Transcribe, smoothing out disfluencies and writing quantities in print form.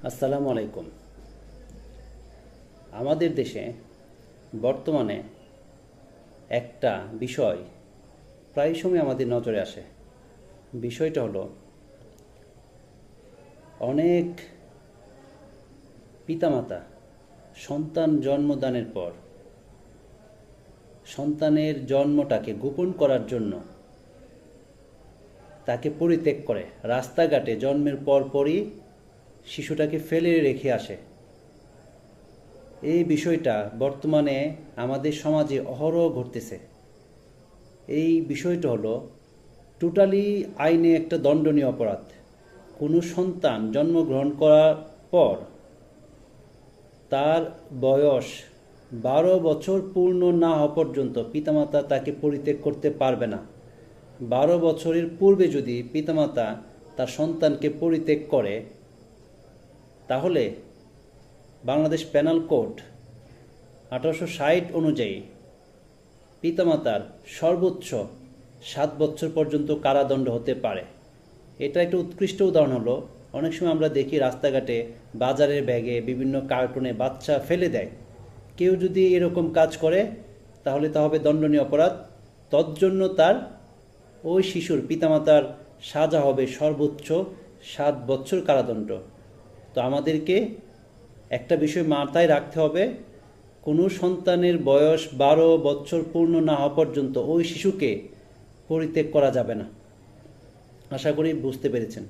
আসসালামু আলাইকুম। আমাদের দেশে বর্তমানে একটা বিষয় প্রায় সময় আমাদের নজরে আসে। বিষয়টা হলো অনেক পিতামাতা সন্তান জন্মদানের পর সন্তানের জন্মটাকে গোপন করার জন্য তাকে পরিত্যাগ করে রাস্তাঘাটে জন্মের পরপরই শিশুটাকে ফেলে রেখে আসে। এই বিষয়টা বর্তমানে আমাদের সমাজে অহরহ ঘটতেছে। এই বিষয়টা হলো টোটালি আইনে একটা দণ্ডনীয় অপরাধ। কোনো সন্তান জন্মগ্রহণ করার পর তার বয়স 12 বছর পূর্ণ না হওয়া পর্যন্ত পিতামাতা তাকে পরিত্যাগ করতে পারবে না। 12 বছরের পূর্বে যদি পিতামাতা তার সন্তানকে পরিত্যাগ করে, তাহলে বাংলাদেশ পেনাল কোড 1860 অনুযায়ী পিতামাতার সর্বোচ্চ 7 বছর পর্যন্ত কারাদণ্ড হতে পারে। এটা একটা উৎকৃষ্ট উদাহরণ হলো, অনেক সময় আমরা দেখি রাস্তাঘাটে বাজারের ব্যাগে বিভিন্ন কার্টুনে বাচ্চা ফেলে দেয়। কেউ যদি এরকম কাজ করে তাহলে তা হবে দণ্ডনীয় অপরাধ। তজ্জন্য তার ওই শিশুর পিতামাতার সাজা হবে সর্বোচ্চ 7 বছর কারাদণ্ড। তো আমাদেরকে একটা বিষয় মাথায় রাখতে হবে, কোনো সন্তানের বয়স 12 বছর পূর্ণ না হওয়া পর্যন্ত ওই শিশুকে পরিত্যাগ করা যাবে না। আশা করি বুঝতে পেরেছেন।